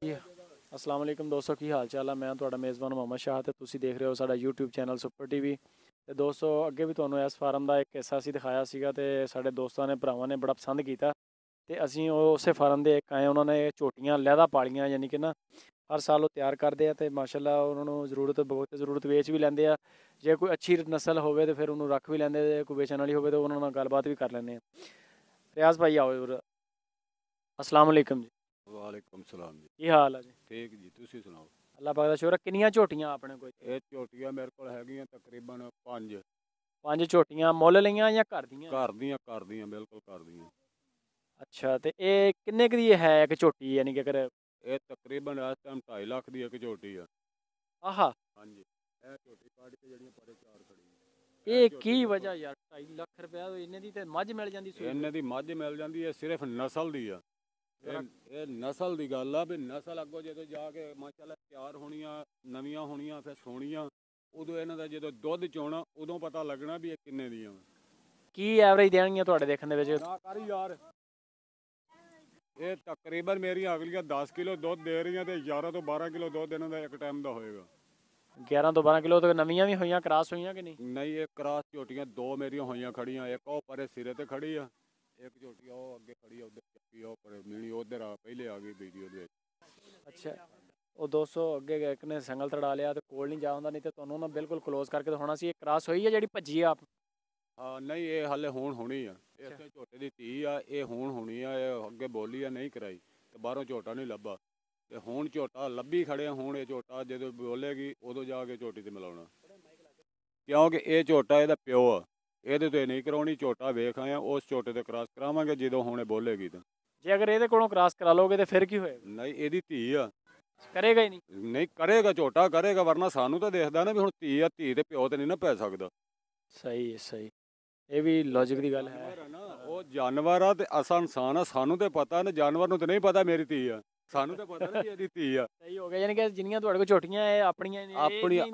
ਜੀ ਅਸਲਾਮ ਵਾਲੇਕੁਮ ਦੋਸਤੋ, ਕੀ ਹਾਲ ਚਾਲ ਆ। ਮੈਂ ਤੁਹਾਡਾ ਮੇਜ਼ਬਾਨ ਮੁਹੰਮਦ ਸ਼ਾਹ ਤੇ ਤੁਸੀਂ ਦੇਖ ਰਹੇ ਹੋ ਸਾਡਾ YouTube ਚੈਨਲ ਸੁਪਰ ਟੀਵੀ। ਤੇ ਦੋਸਤੋ, ਅੱਗੇ ਵੀ ਤੁਹਾਨੂੰ ਇਸ ਫਾਰਮ ਦਾ ਇੱਕ ਹਿੱਸਾ ਅਸੀਂ ਦਿਖਾਇਆ ਸੀਗਾ ਤੇ ਸਾਡੇ ਦੋਸਤਾਂ ਨੇ ਭਰਾਵਾਂ ਨੇ ਬੜਾ ਪਸੰਦ ਕੀਤਾ ਤੇ ਅਸੀਂ ਉਸੇ ਫਾਰਮ ਦੇ ਇੱਕ ਆਏ। ਉਹਨਾਂ ਨੇ ਝੋਟੀਆਂ ਲਹਿਦਾ ਪਾਲੀਆਂ, ਯਾਨੀ ਕਿ ਨਾ ਹਰ ਸਾਲ ਉਹ ਤਿਆਰ ਕਰਦੇ ਆ ਤੇ ਮਾਸ਼ਾਅੱਲਾ ਉਹਨਾਂ ਨੂੰ ਜ਼ਰੂਰਤ ਵੇਚ ਵੀ ਲੈਂਦੇ ਆ। ਜੇ ਕੋਈ ਅੱਛੀ ਨਸਲ ਹੋਵੇ ਤੇ ਫਿਰ ਉਹਨੂੰ ਰੱਖ ਵੀ ਲੈਂਦੇ, ਜੇ ਕੋਈ ਵੇਚਣ ਵਾਲੀ ਹੋਵੇ ਤਾਂ ਉਹਨਾਂ ਨਾਲ ਗੱਲਬਾਤ ਵੀ ਕਰ ਲੈਂਦੇ ਆ। ਰਿਆਜ਼ ਭਾਈ ਆਓ ਵੀਰ। ਅਸਲਾਮ ਵਾਲੇਕੁਮ ਜੀ। ਵਾਲੇकुम सलाम जी। ਕੀ ਹਾਲ ਆ ਜੀ? ठीक जी, तुसी सुनाओ। ਅੱਲਾਹ ਪਾਕ ਦਾ ਸ਼ੁਕਰ। ਕਿੰਨੀਆਂ ਝੋਟੀਆਂ ਆਪਣੇ ਕੋਲ? ਇਹ ਝੋਟੀਆਂ ਮੇਰੇ ਕੋਲ ਹੈਗੀਆਂ ਤਕਰੀਬਨ 5 ਪੰਜ ਝੋਟੀਆਂ ਮੁੱਲ ਲਈਆਂ ਜਾਂ ਘਰ ਦੀਆਂ? ਘਰ ਦੀਆਂ ਬਿਲਕੁਲ ਘਰ ਦੀਆਂ। ਅੱਛਾ, ਤੇ ਇਹ ਕਿੰਨੇ ਕੁ ਦੀ ਹੈ ਇੱਕ ਝੋਟੀ, ਯਾਨੀ ਕਿ ਅਗਰ? ਇਹ ਤਕਰੀਬਨ ਇਸ ਟਾਈਮ 2.5 ਲੱਖ ਦੀ ਇੱਕ ਝੋਟੀ ਆ। ਆਹਾ, ਹਾਂਜੀ, ਇਹ ਝੋਟੀ ਕੱਢ ਕੇ ਜਿਹੜੀਆਂ ਪਰੇ ਚਾਰ ਖੜੀਆਂ। ਇਹ ਕੀ ਵਜ੍ਹਾ ਯਾਰ? 2.5 ਲੱਖ ਰੁਪਇਆ ਇਹਨੇ ਦੀ ਤੇ ਮੱਝ ਮਿਲ ਜਾਂਦੀ ਸੂਈ? ਇਹਨਾਂ ਦੀ ਮੱਝ ਮਿਲ ਜਾਂਦੀ ਹੈ, ਸਿਰਫ ਨਸਲ ਦੀ ਆ। ਇਹ ਨਸਲ ਦੀ ਗੱਲ ਆ ਵੀ ਨਸਲ ਅੱਗੋਂ ਜਦੋਂ ਜਾ ਕੇ ਮਾਸ਼ਾਅੱਲਾ ਤਿਆਰ ਹੋਣੀਆਂ, ਨਵੀਆਂ ਹੋਣੀਆਂ, ਫਿਰ ਸੋਣੀਆਂ, ਉਦੋਂ ਇਹਨਾਂ ਦਾ ਜਦੋਂ ਦੁੱਧ ਚੋਣਾ ਉਦੋਂ ਪਤਾ ਲੱਗਣਾ ਵੀ ਇਹ ਕਿੰਨੇ ਦੀਆਂ। ਕੀ ਐਵਰੇਜ ਦੇਣਗੀਆਂ ਤੁਹਾਡੇ ਦੇਖਣ ਦੇ ਵਿੱਚ? ਨਾ ਕਰ ਯਾਰ, ਇਹ ਤਕਰੀਬਨ ਮੇਰੀਆਂ ਅਗਲੀਆਂ 10 ਕਿਲੋ ਦੁੱਧ ਦੇ ਰਹੀਆਂ ਤੇ 11 ਤੋਂ 12 ਕਿਲੋ ਦੁੱਧ ਇਹਨਾਂ ਦਾ ਇੱਕ ਟਾਈਮ ਦਾ ਹੋਏਗਾ। 11 ਤੋਂ 12 ਕਿਲੋ? ਤੇ ਨਵੀਆਂ ਵੀ ਹੋਈਆਂ, ਕ੍ਰਾਸ ਹੋਈਆਂ ਕਿ ਨਹੀਂ? ਨਹੀਂ, ਇਹ ਕ੍ਰਾਸ ਝੋਟੀਆਂ ਦੋ ਮੇਰੀਆਂ ਹੋਈਆਂ ਖੜੀਆਂ। ਇੱਕ ਉਹ ਪਰੇ ਸਿਰੇ ਤੇ ਖੜੀ ਆ, ਇੱਕ ਝੋਟੀ ਉਹ ਅੱਗੇ ਖੜੀ ਆ, ਉਧਰ ਚੱਕੀ ਆ ਪਰੇ ਮੀਣੀ ਉਧਰ ਆ, ਪਹਿਲੇ ਆ ਗਈ ਵੀਡੀਓ ਦੇ ਵਿੱਚ। ਅੱਛਾ, ਉਹ 200 ਅੱਗੇ ਇੱਕ ਨੇ ਸੰਗਲ ਤੜਾ ਲਿਆ ਤੇ ਕੋਲ ਨਹੀਂ ਜਾ ਹੁੰਦਾ, ਨਹੀਂ ਤੇ ਤੁਹਾਨੂੰ ਨਾ ਬਿਲਕੁਲ ਕਲੋਜ਼ ਕਰਕੇ ਦਿਖਾਉਣਾ ਸੀ। ਇਹ ਕ੍ਰਾਸ ਹੋਈ ਹੈ ਜਿਹੜੀ ਭੱਜੀ ਆ ਆਪ? ਹਾਂ ਨਹੀਂ, ਇਹ ਹਾਲੇ ਹੁਣ ਹੋਣੀ ਆ। ਇਸੇ ਝੋਟੇ ਦੀ ਧੀ ਆ, ਇਹ ਹੁਣ ਹੋਣੀ ਆ। ਇਹ ਅੱਗੇ ਬੋਲੀ ਆ, ਨਹੀਂ ਕਰਾਈ ਤੇ ਬਾਹਰੋਂ ਝੋਟਾ ਨਹੀਂ ਲੱਭਾ ਤੇ ਹੁਣ ਝੋਟਾ ਲੱਭੀ ਖੜਿਆ। ਹੁਣ ਇਹ ਝੋਟਾ ਜਦੋਂ ਬੋਲੇਗੀ ਉਦੋਂ ਜਾ ਕੇ ਝੋਟੀ ਤੇ ਮਿਲਾਉਣਾ, ਕਿਉਂਕਿ ਇਹ ਝੋਟਾ ਇਹਦਾ ਪਿਓ ਆ। ਇਹਦੇ ਤੇ ਨਹੀਂ ਕਰਾਉਣੀ, ਝੋਟਾ ਵੇਖ ਆਇਆ, ਉਸ ਝੋਟੇ ਤੇ ਕ੍ਰਾਸ ਕਰਾਵਾਂਗੇ ਜਦੋਂ ਹੁਣ ਇਹ ਬੋਲੇਗੀ। ਤਾਂ ਜੇ ਅਗਰ ਇਹਦੇ ਕੋਲੋਂ ਕ੍ਰਾਸ ਕਰਾ ਲੋਗੇ ਤੇ ਫਿਰ ਕੀ ਹੋਏਗਾ? ਨਹੀਂ, ਇਹਦੀ ਧੀ ਆ, ਕਰੇਗਾ ਹੀ ਨਹੀਂ? ਨਹੀਂ ਕਰੇਗਾ, ਝੋਟਾ ਕਰੇਗਾ, ਵਰਨਾ ਸਾਨੂੰ ਤਾਂ ਦੇਖਦਾ ਨਾ ਵੀ ਹੁਣ ਧੀ ਆ, ਧੀ ਤੇ ਪਿਓ ਤੇ ਨਹੀਂ ਨਾ ਪੈ ਸਕਦਾ। ਸਹੀ ਸਹੀ, ਇਹ ਵੀ ਲੌਜਿਕ ਦੀ ਗੱਲ ਹੈ। ਉਹ ਜਾਨਵਰ ਆ ਤੇ ਅਸਾਂ ਇਨਸਾਨ ਆ, ਸਾਨੂੰ ਤੇ ਪਤਾ ਨਾ, ਜਾਨਵਰ ਨੂੰ ਤੇ ਨਹੀਂ ਪਤਾ ਮੇਰੀ ਧੀ ਆ, ਸਾਨੂੰ ਤਾਂ ਪਤਾ ਨਾ ਇਹਦੀ ਧੀ ਆ। ਸਹੀ ਹੋ ਗਿਆ, ਯਾਨੀ ਕਿ ਜਿੰਨੀਆਂ ਤੁਹਾਡੇ ਕੋਲ ਝੋਟੀਆਂ ਇਹ ਆਪਣੀਆਂ ਨੇ?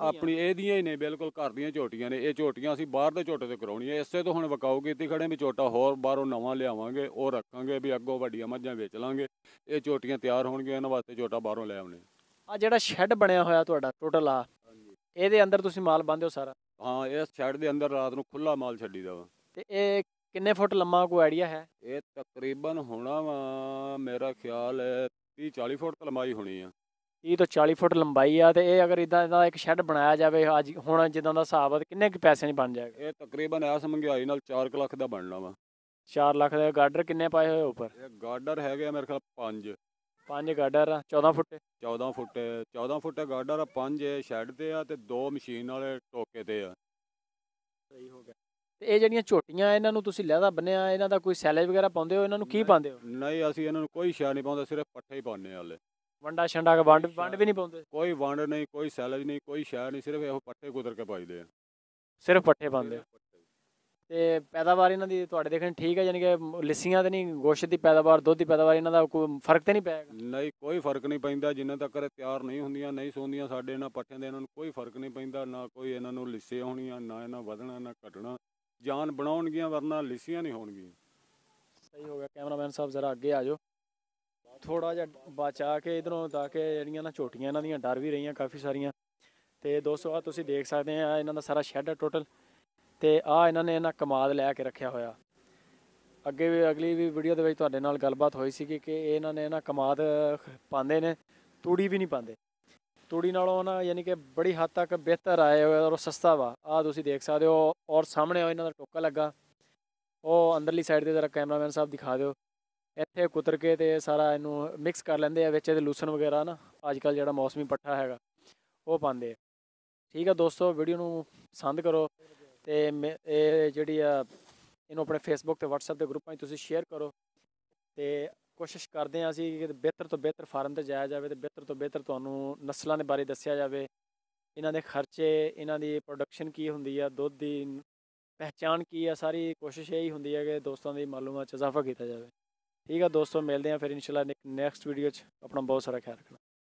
ਆਪਣੀ ਇਹਦੀਆਂ ਹੀ ਨੇ, ਬਿਲਕੁਲ ਘਰ ਦੀਆਂ ਝੋਟੀਆਂ ਨੇ। ਇਹ ਝੋਟੀਆਂ ਅਸੀਂ ਬਾਹਰ ਦੇ ਝੋਟੇ ਤੇ ਕਰਾਉਣੀਆਂ, ਇਸੇ ਤੋਂ ਹੁਣ ਵਿਕਾਊ ਕੀਤੀ ਖੜੇ ਵੀ ਝੋਟਾ ਹੋਰ ਬਾਹਰੋਂ ਨਵਾਂ ਲਿਆਵਾਂਗੇ, ਉਹ ਰੱਖਾਂਗੇ ਵੀ ਅੱਗੋਂ ਵੱਡੀਆਂ ਮੱਝਾਂ ਵੇਚ ਲਾਂਗੇ। ਇਹ ਝੋਟੀਆਂ ਤਿਆਰ ਹੋਣਗੀਆਂ, ਇਹਨਾਂ ਵਾਸਤੇ ਝੋਟਾ ਬਾਹਰੋਂ ਲੈ ਆਉਣੇ। ਆ ਜਿਹੜਾ ਸ਼ੈੱਡ ਬਣਿਆ ਹੋਇਆ ਤੁਹਾਡਾ ਟੋਟਲ ਆ, ਇਹਦੇ ਅੰਦਰ ਤੁਸੀਂ ਮਾਲ ਬੰਨ੍ਹਦੇ ਹੋ ਸਾਰਾ? ਹਾਂ, ਇਸ ਸ਼ੈੱਡ ਦੇ ਅੰਦਰ ਰਾਤ ਨੂੰ ਖੁੱਲਾ ਮਾਲ ਛੱਡੀਦਾ ਵਾ। ਤੇ ਇਹ ਕਿੰਨੇ ਫੁੱਟ ਲੰਮਾ, ਕੋਈ ਆਈਡੀਆ ਹੈ? ਇਹ ਤਕਰੀਬਨ ਹੋਣਾ ਵਾ, ਮੇਰਾ ਖਿਆਲ ਹੈ 30-40 ਫੁੱਟ ਤਾਂ ਲੰਬਾਈ ਹੋਣੀ ਆ। 30 ਤੋਂ 40 ਫੁੱਟ ਲੰਬਾਈ ਆ। ਤੇ ਇਹ ਅਗਰ ਇੱਦਾਂ ਦਾ ਇੱਕ ਸ਼ੈੱਡ ਬਣਾਇਆ ਜਾਵੇ ਅੱਜ ਹੁਣ ਜਿੱਦਾਂ ਦਾ ਹਿਸਾਬ ਆ, ਕਿੰਨੇ ਕੁ ਪੈਸਿਆਂ 'ਚ ਬਣ ਜਾਏਗਾ? ਇਹ ਤਕਰੀਬਨ ਇਸ ਮਹਿੰਗਾਈ ਨਾਲ 4 ਲੱਖ ਦਾ ਬਣਨਾ ਵਾ। 4 ਲੱਖ ਦੇ ਗਾਡਰ ਕਿੰਨੇ ਪਾਏ ਹੋਏ ਉੱਪਰ? ਇਹ ਗਾਡਰ ਹੈਗੇ ਆ ਮੇਰੇ ਖਿਆਲ 5 ਗਾਡਰ ਆ, 14 ਫੁੱਟ? 14 ਫੁੱਟ ਗਾਡਰ ਆ, 5 ਸ਼ੈੱਡ ਤੇ ਆ ਤੇ 2 ਮਸ਼ੀਨ ਵਾਲੇ ਟੋਕੇ ਤੇ ਆ। ਸਹੀ ਹੋ ਗਿਆ। ਤੇ ਇਹ ਜਿਹੜੀਆਂ ਝੋਟੀਆਂ ਇਹਨਾਂ ਨੂੰ ਤੁਸੀਂ ਲਹਿਦਾ ਬੰਨਿਆ, ਇਹਨਾਂ ਦਾ ਕੋਈ ਸੈਲੇਜ ਵਗੈਰਾ ਪਾਉਂਦੇ ਹੋ? ਇਹਨਾਂ ਨੂੰ ਕੀ ਪਾਉਂਦੇ ਹੋ? ਨਹੀਂ, ਅਸੀਂ ਇਹਨਾਂ ਨੂੰ ਕੋਈ ਸ਼ੈ ਨਹੀਂ ਪਾਉਂਦੇ, ਸਿਰਫ ਪੱਠੇ ਹੀ ਪਾਉਂਦੇ ਹਾਲੇ। ਵੰਡਾ ਛੰਡਾ ਵੰਡ ਵੀ ਨਹੀਂ ਪਾਉਂਦੇ? ਕੋਈ ਵੰਡ ਨਹੀਂ, ਕੋਈ ਸੈਲੇਜ ਨਹੀਂ, ਕੋਈ ਸ਼ੈ ਨਹੀਂ, ਸਿਰਫ ਇਹੋ ਪੱਠੇ ਕੁਦਰ ਕੇ ਪਾਈਦੇ ਆ। ਸਿਰਫ ਪੱਠੇ ਪਾਉਂਦੇ? ਤੇ ਪੈਦਾਵਾਰ ਇਹਨਾਂ ਦੀ ਤੁਹਾਡੇ ਦੇਖਣ ਠੀਕ ਹੈ, ਯਾਨੀ ਕਿ ਲਿੱਸੀਆਂ ਤੇ ਨਹੀਂ, ਗੋਸ਼ਤ ਦੀ ਪੈਦਾਵਾਰ, ਦੁੱਧ ਦੀ ਪੈਦਾਵਾਰ, ਇਹਨਾਂ ਦਾ ਕੋਈ ਫਰਕ ਤੇ ਨਹੀਂ ਪਏਗਾ? ਨਹੀਂ, ਕੋਈ ਫਰਕ ਨਹੀਂ ਪੈਂਦਾ। ਜਿੰਨਾ ਤੱਕ ਤਿਆਰ ਨਹੀਂ ਹੁੰਦੀਆਂ, ਨਹੀਂ ਸੌਂਦੀਆਂ ਸਾਡੇ ਇਹਨਾਂ ਪੱਠਿਆਂ ਦੇ, ਇਹਨਾਂ ਨੂੰ ਕੋਈ ਫਰਕ ਨਹੀਂ ਪੈਂਦਾ। ਨਾ ਕੋਈ ਇਹਨਾਂ ਨੂੰ ਲਿੱਸੇ ਹੋਣੀਆਂ, ਨਾ ਇਹਨਾਂ ਵਧਣਾ ਨਾ ਘਟਣਾ। ਜਾਨ ਬਣਾਉਣਗੀਆਂ, ਵਰਨਾ ਲਿੱਸੀਆਂ ਨਹੀਂ ਹੋਣਗੀਆਂ। ਸਹੀ ਹੋ ਗਿਆ। ਕੈਮਰਾਮੈਨ ਸਾਹਿਬ ਜ਼ਰਾ ਅੱਗੇ ਆ ਜਾਓ ਥੋੜਾ ਜਿਹਾ, ਬਚਾ ਕੇ ਇਧਰੋਂ, ਤਾਂ ਕਿ ਜਿਹੜੀਆਂ ਨਾ ਝੋਟੀਆਂ ਇਹਨਾਂ ਦੀਆਂ ਡਰ ਵੀ ਰਹੀਆਂ ਕਾਫੀ ਸਾਰੀਆਂ। ਤੇ ਦੋਸਤੋ, ਆ ਤੁਸੀਂ ਦੇਖ ਸਕਦੇ ਆ ਇਹਨਾਂ ਦਾ ਸਾਰਾ ਸ਼ੈੱਡ ਹੈ ਟੋਟਲ। ਤੇ ਆ ਇਹਨਾਂ ਨੇ ਕਮਾਦ ਲੈ ਕੇ ਰੱਖਿਆ ਹੋਇਆ। ਅੱਗੇ ਵੀ ਅਗਲੀ ਵੀ ਵੀਡੀਓ ਦੇ ਵਿੱਚ ਤੁਹਾਡੇ ਨਾਲ ਗੱਲਬਾਤ ਹੋਈ ਸੀ ਕਿ ਇਹਨਾਂ ਨੇ ਕਮਾਦ ਪਾਉਂਦੇ ਨੇ, ਤੂੜੀ ਵੀ ਨਹੀਂ ਪਾਉਂਦੇ। ਤੂੜੀ ਨਾਲੋਂ ਨਾ ਯਾਨੀ ਕਿ ਬੜੀ ਹੱਦ ਤੱਕ ਬਿਹਤਰ ਆਏ ਔਰ ਸਸਤਾ ਵਾ। ਆ ਤੁਸੀਂ ਦੇਖ ਸਕਦੇ ਹੋ, ਔਰ ਸਾਹਮਣੇ ਇਹਨਾਂ ਦਾ ਟੋਕਾ ਲੱਗਾ। ਉਹ ਅੰਦਰਲੀ ਸਾਈਡ 'ਤੇ ਜ਼ਰਾ ਕੈਮਰਾਮੈਨ ਸਾਹਿਬ ਦਿਖਾ ਦਿਓ। ਇੱਥੇ ਕੁਤਰ ਕੇ ਤੇ ਸਾਰਾ ਇਹਨੂੰ ਮਿਕਸ ਕਰ ਲੈਂਦੇ ਆ ਵਿੱਚ, ਇਹਦੇ ਲੂਸਨ ਵਗੈਰਾ ਨਾ ਅੱਜ ਕੱਲ੍ਹ ਜਿਹੜਾ ਮੌਸਮੀ ਪੱਠਾ ਹੈਗਾ ਉਹ ਪਾਉਂਦੇ ਆ। ਠੀਕ ਆ ਦੋਸਤੋ, ਵੀਡੀਓ ਨੂੰ ਪਸੰਦ ਕਰੋ ਤੇ ਇਹ ਜਿਹੜੀ ਆ ਇਹਨੂੰ ਆਪਣੇ ਫੇਸਬੁੱਕ ਤੇ WhatsApp ਦੇ ਗਰੁੱਪਾਂ 'ਚ ਤੁਸੀਂ ਸ਼ੇਅਰ ਕਰੋ। ਤੇ ਕੋਸ਼ਿਸ਼ ਕਰਦੇ ਹਾਂ ਅਸੀਂ ਕਿ ਬਿਹਤਰ ਤੋਂ ਬਿਹਤਰ ਫਾਰਮ 'ਤੇ ਜਾਇਆ ਜਾਵੇ ਤੇ ਬਿਹਤਰ ਤੋਂ ਬਿਹਤਰ ਤੁਹਾਨੂੰ ਨਸਲਾਂ ਦੇ ਬਾਰੇ ਦੱਸਿਆ ਜਾਵੇ, ਇਹਨਾਂ ਦੇ ਖਰਚੇ, ਇਹਨਾਂ ਦੀ ਪ੍ਰੋਡਕਸ਼ਨ ਕੀ ਹੁੰਦੀ ਆ, ਦੁੱਧ ਦੀ ਪਹਿਚਾਣ ਕੀ ਆ। ਸਾਰੀ ਕੋਸ਼ਿਸ਼ ਇਹੀ ਹੁੰਦੀ ਹੈ ਕਿ ਦੋਸਤਾਂ ਦੀ ਮਾਲੂਮਾਤ 'ਚ ਇਜ਼ਾਫਾ ਕੀਤਾ ਜਾਵੇ। ਠੀਕ ਆ ਦੋਸਤੋ, ਮਿਲਦੇ ਹਾਂ ਫਿਰ ਇਨਸ਼ਾਅੱਲਾ ਨੈਕਸਟ ਵੀਡੀਓ 'ਚ। ਆਪਣਾ ਬਹੁਤ ਸਾਰਾ ਖਿਆਲ ਰੱਖਣਾ।